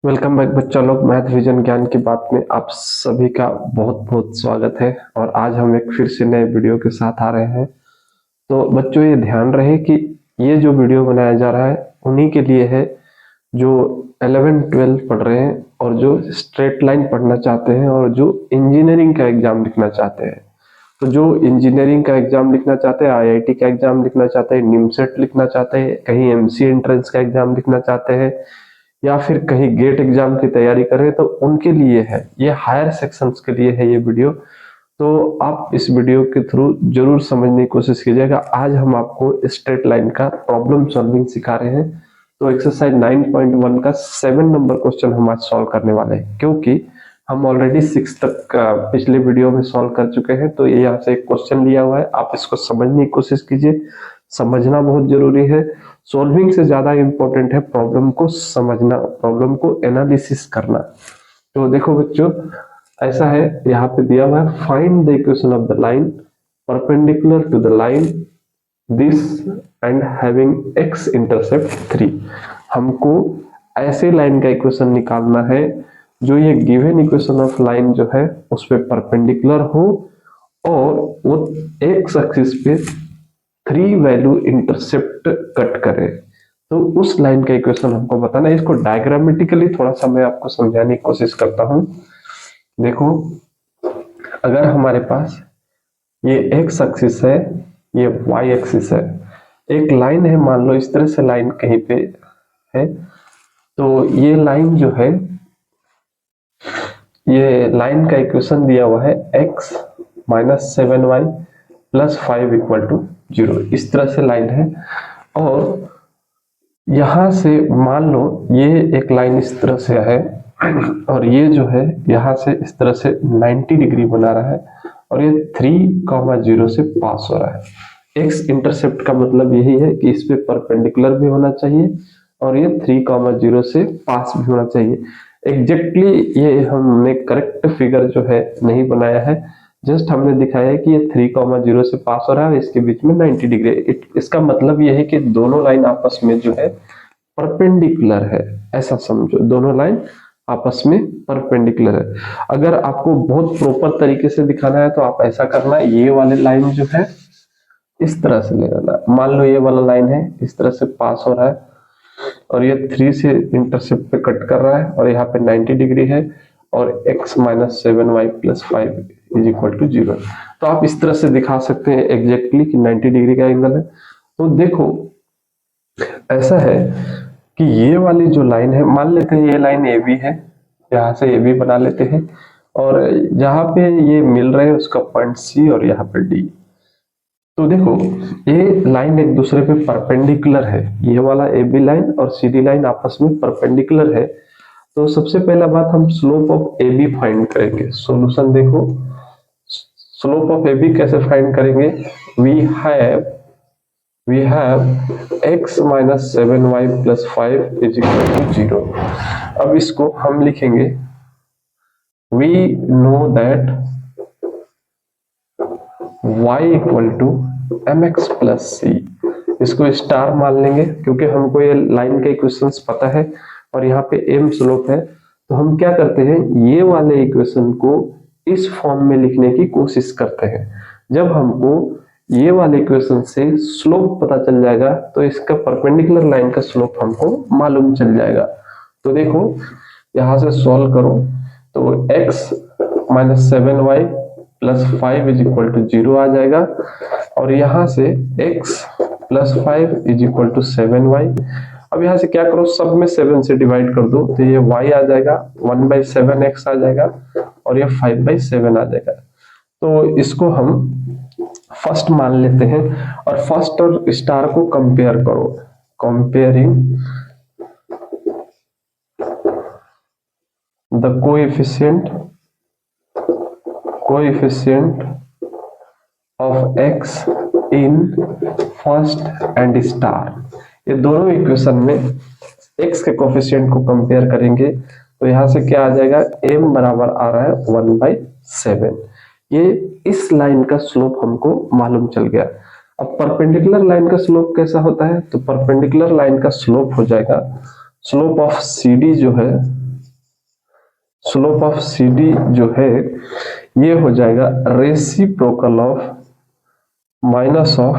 Welcome back बच्चा लोग। Math vision ज्ञान की बात में आप सभी का बहुत बहुत स्वागत है। और आज हम एक फिर से नए वीडियो के साथ आ रहे हैं। तो बच्चों ये ध्यान रहे कि ये जो वीडियो बनाया जा रहा है उन्हीं के लिए है जो 11-12 पढ़ रहे हैं और जो स्ट्रेट लाइन पढ़ना चाहते हैं और जो इंजीनियरिंग का एग्जाम लिखना चाहते हैं। तो जो इंजीनियरिंग का एग्जाम लिखना चाहते हैं, आईआईटी का एग्जाम लिखना चाहते हैं, निमसेट लिखना चाहते हैं, कहीं एमसी एंट्रेंस का एग्जाम लिखना चाहते हैं या फिर कहीं गेट एग्जाम की तैयारी कर रहे हैं, तो उनके लिए है, ये हायर सेक्शंस के लिए है ये वीडियो। तो आप इस वीडियो के थ्रू जरूर समझने की कोशिश कीजिएगा। आज हम आपको स्ट्रेट लाइन का प्रॉब्लम सॉल्विंग सिखा रहे हैं। तो एक्सरसाइज 9.1 का 7 नंबर क्वेश्चन हम आज सॉल्व करने वाले हैं, क्योंकि हम ऑलरेडी 6 तक का पिछले वीडियो में सॉल्व कर चुके हैं। तो ये यहाँ से एक क्वेश्चन लिया हुआ है, आप इसको समझने की कोशिश कीजिए। समझना बहुत जरूरी है। सॉल्विंग से ज्यादा इंपॉर्टेंट है प्रॉब्लम को समझना, प्रॉब्लम को एनालिसिस करना। तो देखो बच्चों, ऐसा है, यहाँ पे दिया हुआ है, find the equation of the line perpendicular to the line this and having x intercept 3। हमको ऐसे लाइन का इक्वेशन निकालना है जो ये गिवन इक्वेशन ऑफ लाइन जो है उस पे परपेंडिकुलर हो और वो एक्स एक्सिस पे 3 वैल्यू इंटरसेप्ट कट करे। तो उस लाइन का इक्वेशन हमको बताना है। इसको डायग्रामेटिकली थोड़ा सा मैं आपको समझाने की कोशिश करता हूं। देखो, अगर हमारे पास ये एक्स एक्सिस है, ये वाई एक्सिस है, एक लाइन है, मान लो इस तरह से लाइन कहीं पे है, तो ये लाइन जो है, ये लाइन का इक्वेशन दिया हुआ है x minus 7y plus 5 equal to 0। इस तरह से लाइन है और यहां से मान लो ये एक लाइन इस तरह से है और ये जो है यहां से इस तरह से 90 डिग्री बना रहा है और ये 3,0 से पास हो रहा है। एक्स इंटरसेप्ट का मतलब यही है कि इस पे परपेंडिकुलर भी होना चाहिए और ये 3,0 से पास भी होना चाहिए। एग्जैक्टली ये हमने करेक्ट फिगर जो है नहीं बनाया है, जस्ट हमने दिखाया है कि ये 3,0 से पास हो रहा है, इसके बीच में 90 डिग्री। इसका मतलब ये है कि दोनों लाइन आपस में जो है परपेंडिकुलर है, ऐसा समझो, दोनों लाइन आपस में परपेंडिकुलर है। अगर आपको बहुत प्रॉपर तरीके से दिखाना है तो आप ऐसा करना, ये वाले लाइन जो है इस तरह से ले लेना। मान लो ये वाला लाइन है, इस तरह से पास हो रहा है और ये 3 से इंटरसेप्ट पे कट कर रहा है और यहाँ पे 90 डिग्री है और x minus 7y plus 5 is equal to 0। तो आप इस तरह से दिखा सकते हैं एग्जैक्टली कि 90 डिग्री का एंगल है। तो देखो, ऐसा है कि ये वाली जो लाइन है, मान लेते हैं ये लाइन ए बी है, यहाँ से ए बी बना लेते हैं और जहाँ पे ये मिल रहे हैं उसका पॉइंट सी और यहाँ पे डी। तो देखो, ये लाइन एक दूसरे पे परपेंडिकुलर है, ये वाला ए बी लाइन और सी डी लाइन आपस में परपेंडिकुलर है। तो सबसे पहला बात, हम slope of A B find करेंगे। सॉल्यूशन देखो, स्लोप ऑफ ए बी कैसे फाइंड करेंगे, we have x minus 7y plus 5 is equal to 0। अब इसको हम लिखेंगे, we know that y equal to mx plus c। इसको स्टार मान लेंगे क्योंकि हमको ये लाइन के इक्वेशंस पता है और यहाँ पे m स्लोप है। तो हम क्या करते हैं, ये वाले इक्वेशन को इस फॉर्म में लिखने की कोशिश करते हैं। जब हमको ये वाले इक्वेशन से स्लोप पता चल जाएगा तो इसका परपेंडिकुलर लाइन का स्लोप हमको मालूम चल जाएगा। तो देखो, यहां से सॉल्व करो तो x minus 7y plus 5 is equal to 0 आ जाएगा और यहां से x plus 5 is equal to 7y। अब यहां से क्या करो, सब में 7 से डिवाइड कर दो तो ये y आ जाएगा, 1/7x आ जाएगा और ये 5/7 आ जाएगा। तो इसको हम फर्स्ट मान लेते हैं और फर्स्ट और स्टार को कंपेयर करो। Comparing the coefficient of x in first and star. ये दोनों इक्वेशन में x के कोएफिशिएंट को कंपेयर करेंगे तो यहां से क्या आ जाएगा, m बराबर आ रहा है 1/7। ये इस लाइन का स्लोप हमको मालूम चल गया। अब परपेंडिकुलर लाइन का स्लोप कैसा होता है, तो परपेंडिकुलर लाइन का स्लोप हो जाएगा स्लोप ऑफ सी डी जो है, स्लोप ऑफ सी डी जो है ये हो जाएगा रेसिप्रोकल ऑफ माइनस ऑफ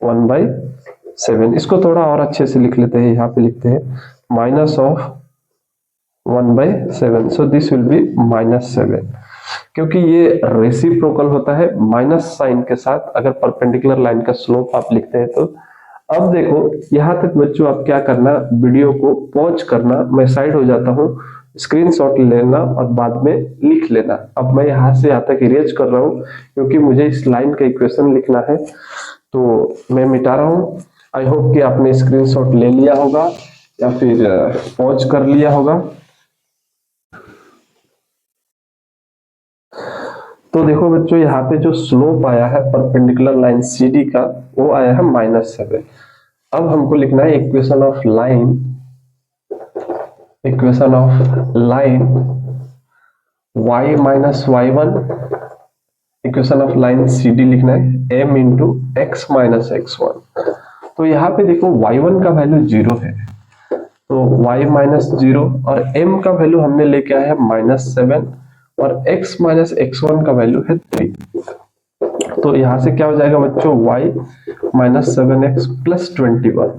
1/7। इसको थोड़ा और अच्छे से लिख लेते हैं, यहाँ पे लिखते हैं minus of 1/7, so this will be -7। क्योंकि ये रेसिप्रोकल होता है माइनस साइन के साथ अगर परपेंडिकुलर लाइन का स्लोप आप लिखते हैं तो। अब देखो यहाँ तक बच्चों, आप क्या करना, वीडियो को पॉज करना, मैं साइड हो जाता हूँ, स्क्रीनशॉट लेना और बाद में लिख लेना। अब मैं यहाँ से यहाँ तक इरेज कर रहा हूँ क्योंकि मुझे इस लाइन का इक्वेशन लिखना है, तो मैं मिटा रहा हूँ। आई होप कि आपने स्क्रीनशॉट ले लिया होगा या फिर पॉज कर लिया होगा। तो देखो बच्चों, यहाँ पे जो स्लोप आया है परपेंडिकुलर लाइन सी डी का, वो आया है -7। अब हमको लिखना है equation of line, equation of line y minus y1, equation of line C D लिखना है m into x minus x1। तो यहाँ पे देखो y1 का वैल्यू 0 है, तो y माइनस 0 और m का वैल्यू हमने लेके आया है -7 और x माइनस x1 का वैल्यू है 3। तो यहां से क्या हो जाएगा बच्चों, y माइनस 7x प्लस 21।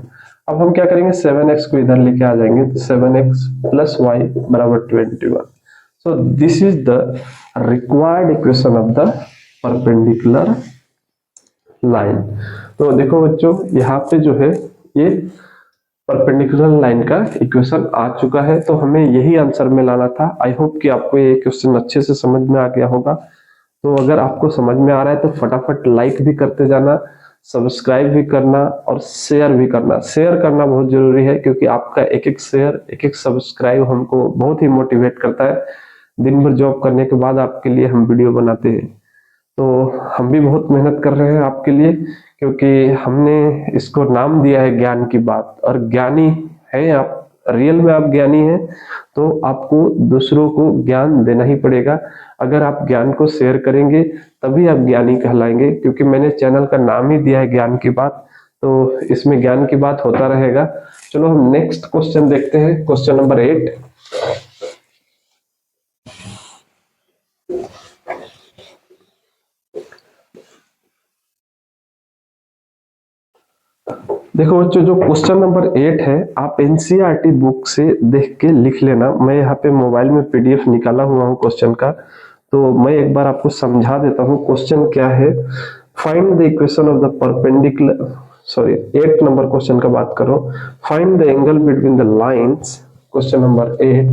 अब हम क्या करेंगे, 7x को इधर लेके आ जाएंगे, तो 7x प्लस y बराबर 21। So this is the required equation of the perpendicular line. तो देखो बच्चों, यहाँ पे जो है ये परपेंडिकुलर लाइन का इक्वेशन आ चुका है, तो हमें यही आंसर में लाना था। आई होप कि आपको ये क्वेश्चन अच्छे से समझ में आ गया होगा। तो अगर आपको समझ में आ रहा है तो फटाफट लाइक भी करते जाना, सब्सक्राइब भी करना और शेयर भी करना। शेयर करना बहुत जरूरी है क्योंकि आपका एक एक शेयर, एक एक सब्सक्राइब हमको बहुत ही मोटिवेट करता है। दिन भर जॉब करने के बाद आपके लिए हम वीडियो बनाते हैं, तो हम भी बहुत मेहनत कर रहे हैं आपके लिए, क्योंकि हमने इसको नाम दिया है ज्ञान की बात। और ज्ञानी है आप, रियल में आप ज्ञानी हैं, तो आपको दूसरों को ज्ञान देना ही पड़ेगा। अगर आप ज्ञान को शेयर करेंगे तभी आप ज्ञानी कहलाएंगे, क्योंकि मैंने चैनल का नाम ही दिया है ज्ञान की बात, तो इसमें ज्ञान की बात होता रहेगा। चलो हम नेक्स्ट क्वेश्चन देखते हैं, क्वेश्चन नंबर 8। देखो बच्चों, जो क्वेश्चन नंबर 8 है, आप एनसीईआरटी बुक से देख के लिख लेना। मैं यहाँ पे मोबाइल में पीडीएफ निकाला हुआ हूँ क्वेश्चन का, तो मैं एक बार आपको समझा देता हूँ। क्वेश्चन क्या है, find the equation of the perpendicular, sorry 8 number question का बात करो। Find the angle between the lines, question number 8,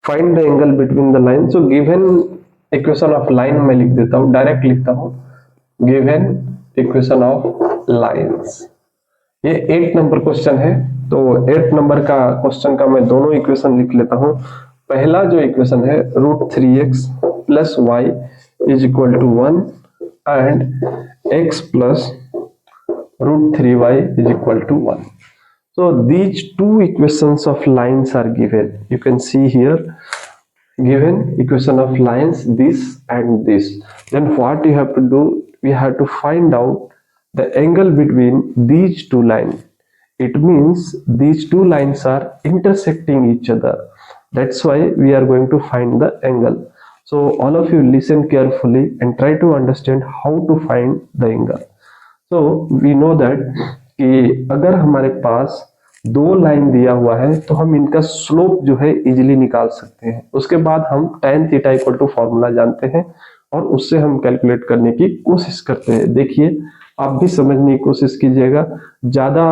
find the angle between the line. जो गिवन इक्वेशन ऑफ लाइन में लिख देता हूँ, डायरेक्ट लिखता हूँ, गिवन इक्वेशन ऑफ लाइन्स। ये 8 नंबर क्वेश्चन है, तो 8 नंबर का क्वेश्चन का मैं दोनों इक्वेशन लिख लेता हूँ। पहला जो इक्वेशन है √3x plus y is equal to 1 and x plus √3y is equal to 1. So these two equations of lines are given. You can see here given equation of lines this and this. Then what you have to do, we have to find out the angle between these two lines. It means these two lines are intersecting each other. That's why we are going to find the angle. So all of you listen carefully and try to understand how to find the angle. So we know that कि अगर हमारे पास दो line दिया हुआ है तो हम इनका स्लोप जो है इजीली निकाल सकते हैं। उसके बाद हम tan theta equal to formula जानते हैं और उससे हम कैलकुलेट करने की कोशिश करते हैं। देखिए, आप भी समझने की कोशिश कीजिएगा, ज्यादा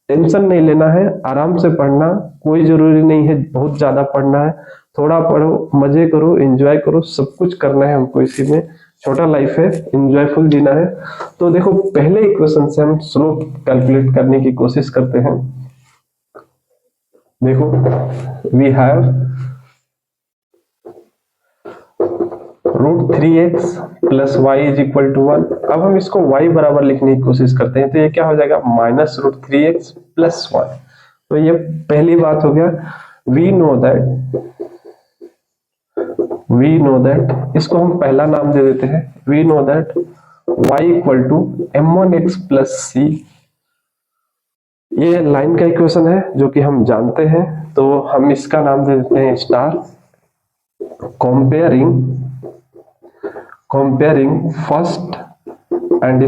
टेंशन नहीं लेना है, आराम से पढ़ना, कोई जरूरी नहीं है बहुत ज्यादा पढ़ना है। थोड़ा पढ़ो, मजे करो, एंजॉय करो, सब कुछ करना है हमको इसी में। छोटा लाइफ है, एंजॉयफुल जीना है। तो देखो, पहले इक्वेशन से हम स्लोप कैलकुलेट करने की कोशिश करते हैं। देखो, we have √3x plus y is equal to 1। अब हम इसको y बराबर लिखने की कोशिश करते हैं, तो ये क्या हो जाएगा, -√3x प्लस 1। तो ये पहली बात हो गया। वी नो दैट इसको हम पहला नाम दे देते हैं। We know that y equal to m1x plus c ये लाइन का इक्वेशन है जो कि हम जानते हैं, तो हम इसका नाम दे देते हैं star. Comparing first and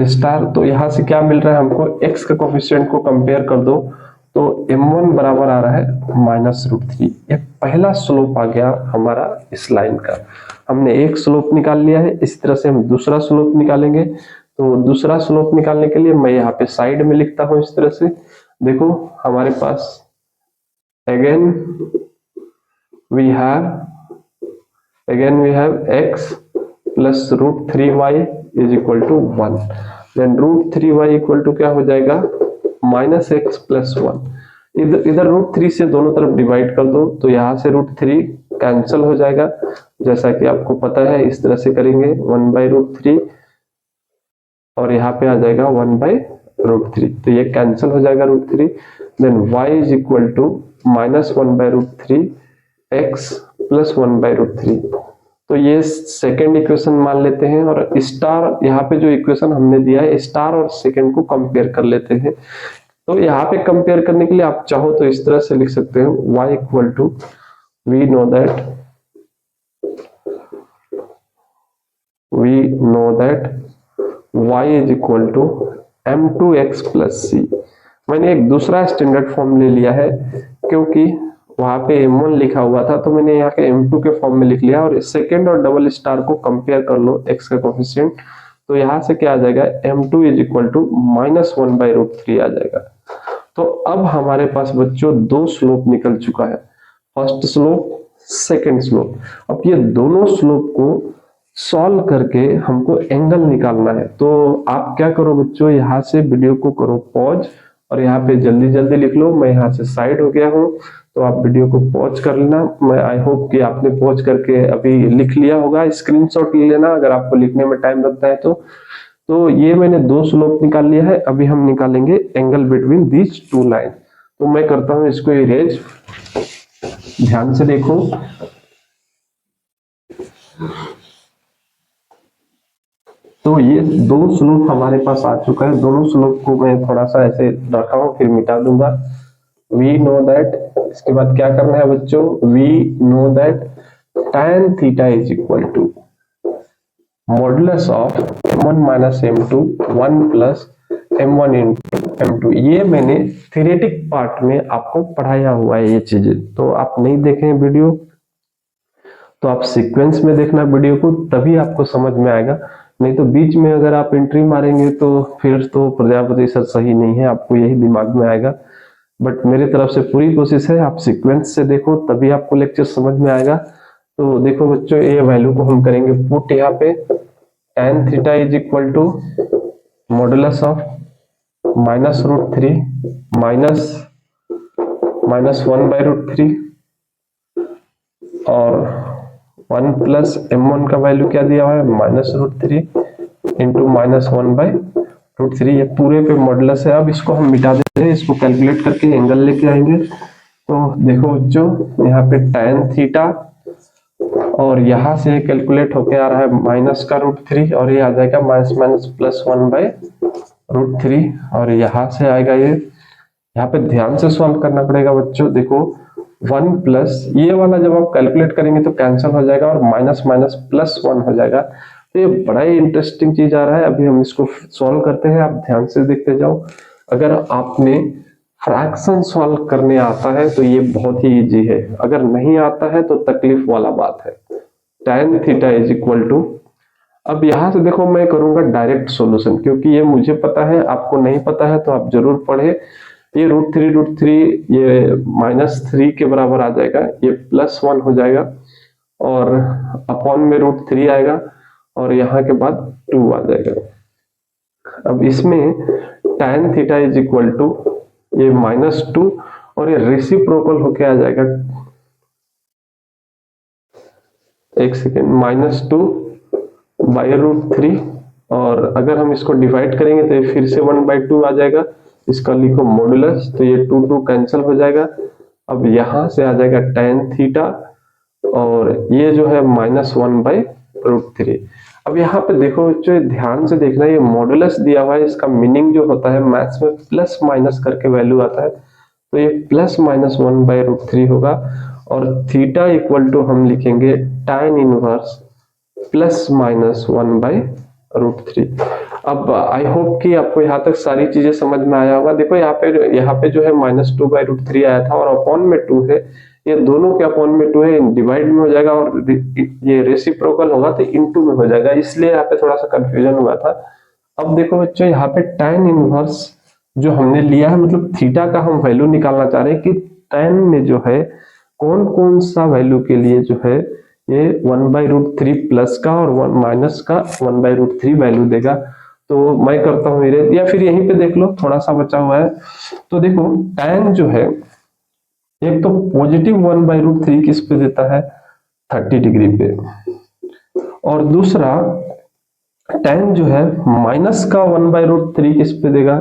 star. तो यहां से क्या मिल रहा है हमको, x का कोफिशिएंट को कंपेयर कर दो तो m1 बराबर आ रहा है -√3। ये पहला स्लोप आ गया हमारा इस लाइन का। हमने एक स्लोप निकाल लिया है, इस तरह से हम दूसरा स्लोप निकालेंगे। तो दूसरा स्लोप निकालने के लिए मैं यहाँ पे साइड में लिखता हूं इस तरह से। देखो हमारे पास again we have x plus √3y is equal to 1। Then √3y equal to क्या हो जाएगा, -x प्लस 1। इधर √3 से दोनों तरफ डिवाइड कर दो तो यहाँ से √3 कैंसिल हो जाएगा, जैसा कि आपको पता है। इस तरह से करेंगे 1/√3 और यहाँ पे आ जाएगा 1/√3, तो ये कैंसिल हो जाएगा √3। Then y is equal to -1/√3 x plus 1/√3। तो ये सेकेंड इक्वेशन मान लेते हैं, और स्टार यहाँ पे जो इक्वेशन हमने दिया है स्टार और सेकेंड को कंपेयर कर लेते हैं। तो यहाँ पे कंपेयर करने के लिए आप चाहो तो इस तरह से लिख सकते हो, y equal to we know that y is equal to m2x plus c। मैंने एक दूसरा स्टैंडर्ड फॉर्म ले लिया है, क्योंकि वहां पे m1 लिखा हुआ था तो मैंने यहाँ के m2 के फॉर्म में लिख लिया। और सेकेंड और डबल स्टार को कंपेयर कर लो x का कोफिशिएंट, तो यहाँ से क्या आ जाएगा, m2 इज इक्वल टू -1/√3 आ जाएगा। तो अब हमारे पास बच्चों दो स्लोप निकल चुका है, फर्स्ट स्लोप, सेकेंड स्लोप। अब ये दोनों स्लोप को सॉल्व करके हमको एंगल निकालना है। तो आप क्या करो बच्चों, यहाँ से वीडियो को करो पॉज और यहाँ पे जल्दी जल्दी लिख लो। मैं यहाँ से साइड हो गया हूँ, तो आप वीडियो को पॉज कर लेना। मैं आई होप कि आपने पॉज करके अभी लिख लिया होगा। स्क्रीनशॉट ले लेना अगर आपको लिखने में टाइम लगता है तो ये मैंने दो स्लोप निकाल लिया है। अभी हम निकालेंगे angle between these two line. तो मैं करता हूं इसको इरेज, ध्यान से देखो। तो ये दो स्लोप हमारे पास आ चुका है। दोनों स्लोप को मैं थोड़ा सा ऐसे रखा हूं, फिर मिटा दूंगा। वी नो दैट, इसके बाद क्या करना है बच्चों, we know that tan theta is equal to modulus of m1 minus m2 1 plus m1 into m2। ये मैंने थ्योरेटिक पार्ट में आपको पढ़ाया हुआ है ये चीजें, तो आप नहीं देखें वीडियो तो आप सीक्वेंस में देखना वीडियो को, तभी आपको समझ में आएगा। नहीं तो बीच में अगर आप एंट्री मारेंगे तो फिर तो प्रजापति सर सही नहीं है, आपको यही दिमाग में आएगा। बट मेरी तरफ से पूरी कोशिश है आप सीक्वेंस से देखो, तभी आपको लेक्चर समझ में आएगा। तो देखो बच्चों, ये वैल्यू को हम करेंगे पुट यहाँ पे, tan theta is equal to modulus of -√3 minus 1/√3 और 1 प्लस m1 का वैल्यू क्या दिया हुआ है, -√3 इंटू -1/√3। ये पूरे पे मॉडुलस है। अब इसको हम मिटा देते हैं, इसको कैलकुलेट करके एंगल लेके आएंगे। तो देखो बच्चों, यहाँ पे tan थीटा और यहाँ से कैलकुलेट होके आ रहा है माइनस का √3 और ये आ जाएगा माइनस प्लस 1/√3 और यहाँ से आएगा ये। यहाँ पे ध्यान से सॉल्व करना पड़ेगा बच्चों। देखो 1 प्लस ये वाला जब आप कैलकुलेट करेंगे तो कैंसिल हो जाएगा और माइनस माइनस प्लस 1 हो जाएगा। तो ये बड़ा ही इंटरेस्टिंग चीज आ रहा है। अभी हम इसको सॉल्व करते हैं, आप ध्यान से देखते जाओ। अगर आपने फ्रैक्शन सॉल्व करने आता है तो ये बहुत ही इजी है, अगर नहीं आता है तो तकलीफ वाला बात है। tan theta is equal to, अब यहां से देखो मैं करूंगा डायरेक्ट सॉल्यूशन, क्योंकि ये मुझे पता है, आपको नहीं पता है तो आप जरूर पढ़े। ये √3 ये -3 के बराबर आ जाएगा, ये +1 हो जाएगा और अपॉन में √3 आएगा और यहाँ के बाद 2 आ जाएगा। अब इसमें tan theta is equal to ये -2 और ये रेसिप्रोकल होके आ जाएगा, एक सेकेंड, -2/√3 और अगर हम इसको डिवाइड करेंगे तो ये फिर से 1/2 आ जाएगा। इसका लिखो मॉडुलस, तो ये 2 कैंसिल हो जाएगा। अब यहां से आ जाएगा tan थीटा और ये जो है -1/√3। अब यहाँ पे देखो बच्चों, ये ध्यान से देखना, ये मॉडुलस दिया हुआ है, इसका मीनिंग जो होता है मैथ्स में प्लस माइनस करके वैल्यू आता है, तो ये प्लस माइनस 1/√3 होगा। और थीटा इक्वल टू हम लिखेंगे tan इनवर्स प्लस माइनस 1/√3। अब आई होप कि आपको यहाँ तक सारी चीजें समझ में आया होगा। देखो यहाँ पे जो है -2/√3 आया था और अपॉन में 2 है, ये दोनों के अपॉन में 2 है, डिवाइड में हो जाएगा और ये रेसिप्रोकल होगा तो इनटू में हो जाएगा, इसलिए यहाँ पे थोड़ा सा कंफ्यूजन हुआ था। अब देखो बच्चों, यहाँ पे tan इनवर्स जो हमने लिया है, मतलब थीटा का हम वैल्यू निकालना चाह रहे हैं कि tan में जो है कौन कौन सा वैल्यू के लिए जो है ये 1/√3 प्लस का और माइनस का 1/√3 वैल्यू देगा। तो मैं करता हूँ इरेज, या फिर यहीं पे देख लो थोड़ा सा बचा हुआ है। तो देखो tan जो है, एक तो पॉजिटिव 1/√3 किस पे देता है, 30 डिग्री पे, और दूसरा tan जो है माइनस का 1/√3 किस पे देगा,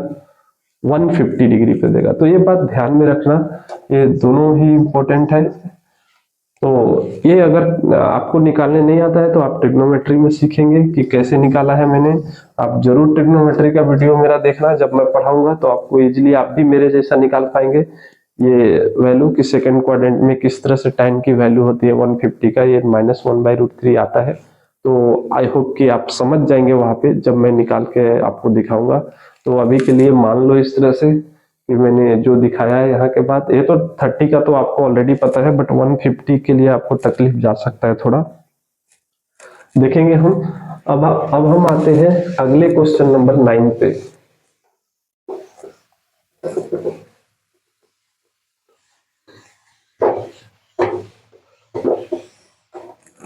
150 डिग्री पे देगा। तो ये बात ध्यान में रखना, ये दोनों ही इंपॉर्टेंट है। तो ये अगर आपको निकालने नहीं आता है तो आप ट्रिग्नोमेट्री में सीखेंगे कि कैसे निकाला है मैंने। आप जरूर ट्रिग्नोमेट्री का वीडियो मेरा देखना, जब मैं पढ़ाऊंगा तो आपको इजीली आप भी मेरे जैसा निकाल पाएंगे ये वैल्यू कि सेकंड क्वाड्रेंट में किस तरह से tan की वैल्यू होती है 150 का, ये -1/√3 आता है। तो आई होप कि आप समझ जाएंगे वहां पे जब मैं निकाल के आपको दिखाऊंगा। तो अभी के लिए मान लो इस तरह से कि मैंने जो दिखाया है यहाँ के बाद, ये तो 30 का तो आपको ऑलरेडी पता है, बट 150 के लिए आपको तकलीफ जा सकता है थोड़ा, देखेंगे हम। अब हम आते हैं अगले क्वेश्चन नंबर 9 पे।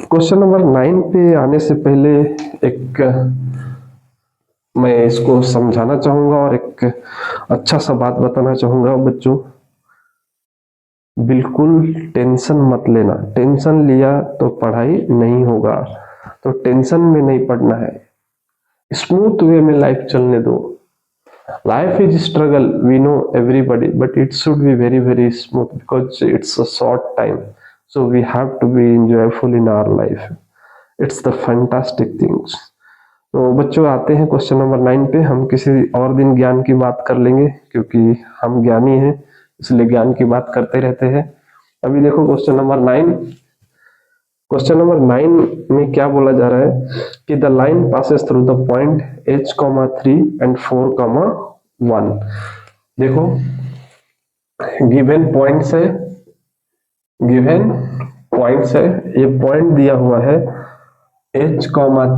क्वेश्चन नंबर 9 पे आने से पहले एक मैं इसको समझाना चाहूंगा और एक अच्छा सा बात बताना चाहूंगा बच्चों, बिल्कुल टेंशन मत लेना। टेंशन लिया तो पढ़ाई नहीं होगा, तो टेंशन में नहीं पढ़ना है, स्मूथ वे में लाइफ चलने दो। Life is struggle, we know everybody, but it should be very very smooth because it's a short time, so we have to be enjoyful in our life, it's the fantastic things. तो बच्चों आते हैं question number 9 पे। हम किसी और दिन ज्ञान की बात कर लेंगे क्योंकि हम ज्ञानी हैं, इसलिए ज्ञान की बात करते रहते हैं। अभी देखो क्वेश्चन नंबर 9। क्वेश्चन नंबर 9 में क्या बोला जा रहा है कि the line passes through the point h, 3 and 4, 1। देखो गिवन पॉइंट्स है, गिवन पॉइंट्स है, ये पॉइंट दिया हुआ है h,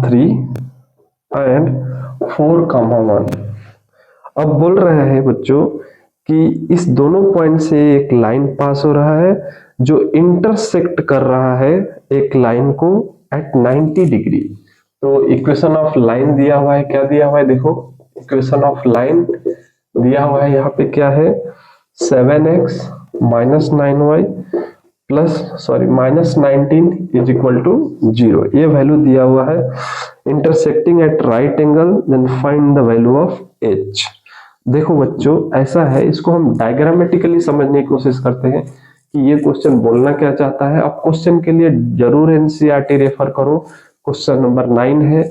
3 एंड 4, 1। अब बोल रहे हैं बच्चों कि इस दोनों पॉइंट से एक लाइन पास हो रहा है जो इंटरसेक्ट कर रहा है एक लाइन को एट 90 डिग्री। तो इक्वेशन ऑफ लाइन दिया हुआ है, क्या दिया हुआ है देखो, इक्वेशन ऑफ लाइन दिया हुआ है यहाँ पे क्या है, 7x - 9y -19 is equal to 0, ये वैल्यू दिया हुआ है। Intersecting at right angle, then find the value of h। देखो बच्चों ऐसा है, इसको हम डायग्रामेटिकली समझने की कोशिश करते हैं कि ये क्वेश्चन बोलना क्या चाहता है। अब क्वेश्चन के लिए जरूर एनसीईआरटी रेफर करो। क्वेश्चन नंबर 9 है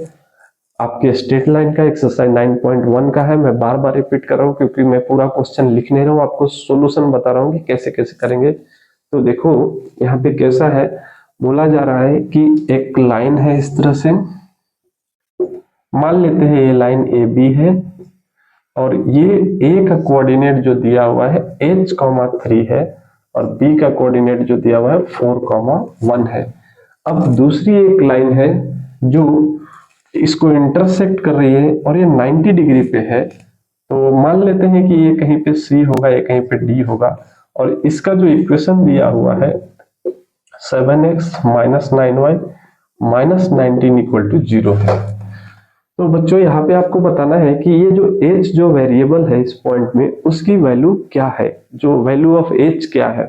आपके स्ट्रेट लाइन का, एक्सरसाइज 9.1 का है। मैं बार बार रिपीट कर रहा हूँ क्योंकि मैं पूरा क्वेश्चन लिख नहीं रहा हूँ, आपको सोल्यूशन बता रहा हूँ कि कैसे कैसे करेंगे। तो देखो यहाँ पे कैसा है, बोला जा रहा है कि एक लाइन है इस तरह से, मान लेते हैं ये लाइन ए बी है और ये ए का कोऑर्डिनेट जो दिया हुआ है h, 3 है और b का कोऑर्डिनेट जो दिया हुआ है 4, 1 है। अब दूसरी एक लाइन है जो इसको इंटरसेक्ट कर रही है और ये 90 डिग्री पे है, तो मान लेते हैं कि ये कहीं पे C होगा, ये कहीं पे D होगा, और इसका जो इक्वेशन दिया हुआ है 7x - 9y -19 = 0 है। तो बच्चों यहाँ पे आपको बताना है कि ये जो h जो वेरिएबल है इस पॉइंट में उसकी वैल्यू क्या है, जो वैल्यू ऑफ h क्या है।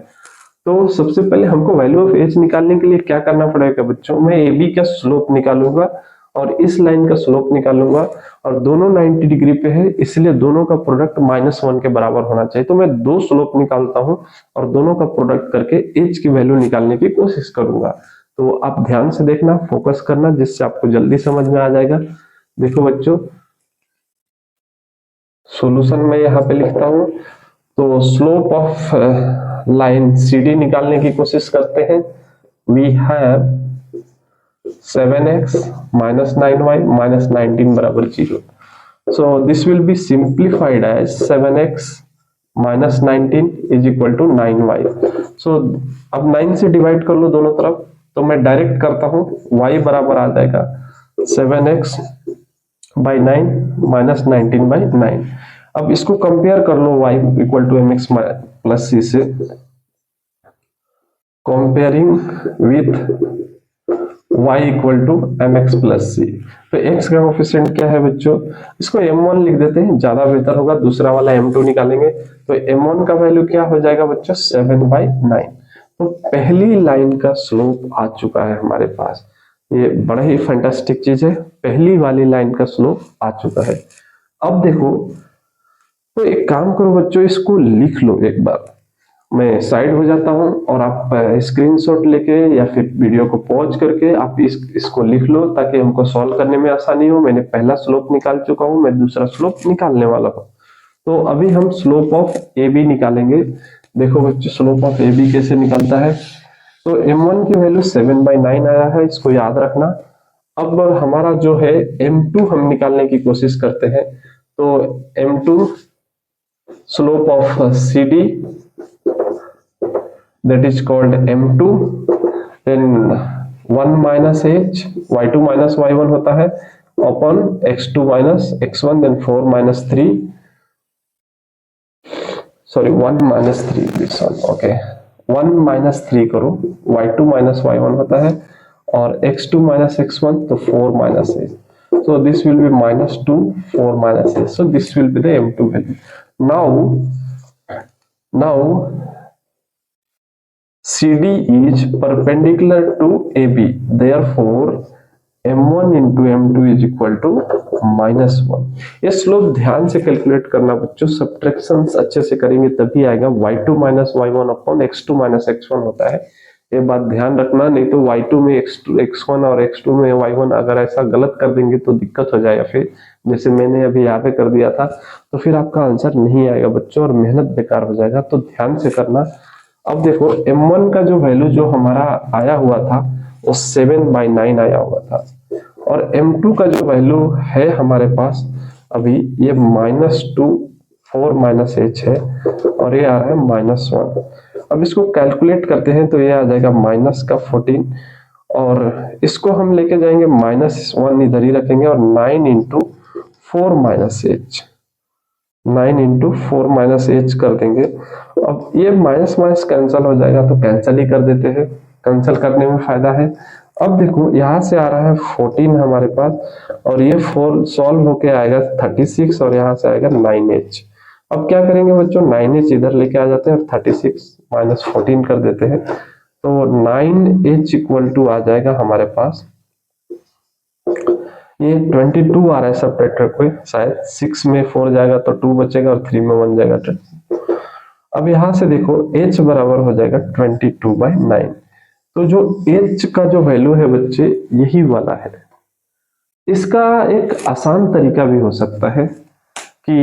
तो सबसे पहले हमको वैल्यू ऑफ h निकालने के लिए क्या करना पड़ेगा बच्चों, मैं AB का स्लोप निकालूंगा और इस लाइन का स्लोप निकालूंगा और दोनों 90 डिग्री पे है, इसलिए दोनों का प्रोडक्ट -1 के बराबर होना चाहिए। तो मैं दो स्लोप निकालता हूं और दोनों का प्रोडक्ट करके h की वैल्यू निकालने की कोशिश करूंगा। तो आप ध्यान से देखना, फोकस करना, जिससे आपको जल्दी समझ में आ जाएगा। देखो बच्चों, सॉल्यूशन मैं यहाँ पे लिखता हूँ। तो स्लोप ऑफ लाइन CD निकालने की कोशिश करते हैं। We have 7x minus 9y minus 19 बराबर 0. So this will be simplified as 7x minus 19 is equal to 9y. So अब 9 से डिवाइड कर लो दोनों तरफ, तो मैं डायरेक्ट करता हूँ, y बराबर आ जाएगा 7x by 9 minus 19 by 9. अब इसको कंपेयर कर लो y equal to mx plus c से, comparing with y equal to mx plus C. तो x का कोफिशिएंट क्या है बच्चों, इसको m1 लिख देते हैं, ज्यादा बेहतर होगा। दूसरा वाला m2 निकालेंगे, तो m1 का वैल्यू क्या हो जाएगा बच्चों, 7/9। तो पहली लाइन का स्लोप आ चुका है हमारे पास। ये बड़ा ही फैंटास्टिक चीज है, पहली वाली लाइन का स्लोप आ चुका है। अब देखो, तो एक काम करो बच्चों, इसको लिख लो एक बार। मैं साइड हो जाता हूं और आप स्क्रीनशॉट लेके या फिर वीडियो को पॉज करके आप इसको लिख लो, ताकि हमको सॉल्व करने में आसानी हो। मैंने पहला स्लोप निकाल चुका हूं, मैं दूसरा स्लोप निकालने वाला हूं। तो अभी हम स्लोप ऑफ AB निकालेंगे। देखो बच्चों, स्लोप ऑफ AB कैसे निकलता है। तो M1 की वैल्यू 7/9 आया है, इसको याद रखना। अब हमारा जो है M2 हम निकालने की कोशिश करते हैं। तो M2 slope of CD, that is called M2, then 1 minus h, y2 minus y1 होता है, upon x2 minus x1, then 4 minus 3, sorry 1 minus 3, this one, okay, 1 minus 3 करो, y2 minus y1 होता है, और x2 minus x1, तो 4 minus h. So this will be minus 2, 4 minus h. So this will be the M2 value. Now CD is perpendicular to AB, therefore M1 into M2 is equal to -1. ये slope ध्यान से calculate करना बच्चों, subtractions अच्छे से करेंगे तभी आएगा। y2 minus y1 upon x2 minus x1 होता है, ये बात ध्यान रखना। नहीं तो y2 में x1 और x2 में y1 अगर ऐसा गलत कर देंगे तो दिक्कत हो जाएगा। फिर जैसे मैंने अभी यहाँ पे कर दिया था, तो फिर आपका आंसर नहीं आएगा बच्चों और मेहनत बेकार हो जाएगा। तो ध्यान से करना। अब देखो, M1 का जो वैल्यू जो हमारा आया हुआ था वो 7/9 आया हुआ था, और M2 का जो वैल्यू है हमारे पास अभी, ये -2, 4 minus h है, और ये आ रहा है -1। अब इसको कैलकुलेट करते हैं तो ये आ जाएगा -14, और इसको हम लेके जाएंगे -1, इधर ही रखेंगे, और 9 into 4 minus h, 9 into 4 minus h कर देंगे। अब ये माइनस माइनस कैंसिल हो जाएगा, तो कैंसिल ही कर देते हैं, कैंसिल करने में फायदा है। अब देखो, यहाँ से आ रहा है 14 हमारे पास, और ये 4 सॉल्व होके आएगा 36, और यहाँ से आएगा 9h। अब क्या करेंगे बच्चों, 9h इधर लेके आ जाते हैं और 36 minus 14 कर देते हैं, तो 9h इक्वल टू आ जाएगा हमारे पास, ये 22 आ रहा है सब ट्रैक्टर को, शायद 6 में 4 जाएगा तो 2 बचेगा, और 3 में 1 जाएगा। अब यहां से देखो, h बराबर हो जाएगा 22/9। तो जो h का जो वैल्यू है बच्चे, यही वाला है। इसका एक आसान तरीका भी हो सकता है कि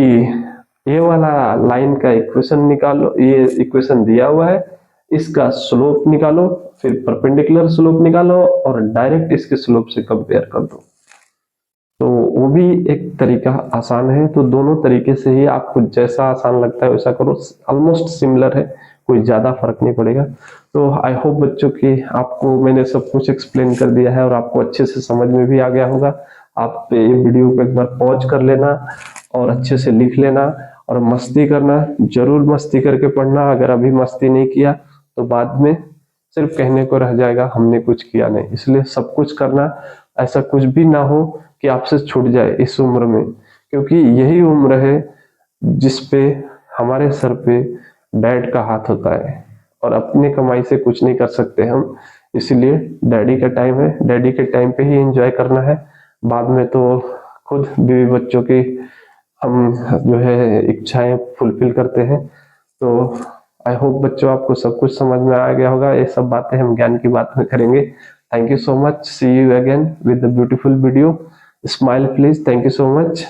ये वाला लाइन का इक्वेशन निकालो, ये इक्वेशन दिया हुआ है, इसका स्लोप निकालो, फिर परपेंडिकुलर स्लोप निकालो, और डायरेक्ट इसके स्लोप से कंपेयर कर दो। तो वो भी एक तरीका आसान है। तो दोनों तरीके से ही आपको जैसा आसान लगता है वैसा करो, ऑलमोस्ट सिमिलर है, कोई ज्यादा फर्क नहीं पड़ेगा। तो आई होप बच्चों कि आपको मैंने सब कुछ एक्सप्लेन कर दिया है और आपको अच्छे से समझ में भी आ गया होगा। आप ये वीडियो को एक बार पॉज कर लेना और अच्छे से लिख लेना, और मस्ती करना, जरूर मस्ती करके पढ़ना। अगर अभी मस्ती नहीं किया तो बाद में सिर्फ कहने को रह जाएगा हमने कुछ किया नहीं। इसलिए सब कुछ करना, ऐसा कुछ भी ना हो कि आपसे छूट जाए इस उम्र में, क्योंकि यही उम्र है जिसपे हमारे सर पे डैड का हाथ होता है, और अपनी कमाई से कुछ नहीं कर सकते हम। इसलिए डैडी का टाइम है, डैडी के टाइम पे ही एंजॉय करना है। बाद में तो खुद बीवी बच्चों की हम जो है इच्छाएं फुलफिल करते हैं। तो आई होप बच्चों आपको सब कुछ समझ में आ गया होगा। ये सब बातें हम ज्ञान की बात में करेंगे, Thank you so much. See you again with the beautiful video. Smile please. Thank you so much.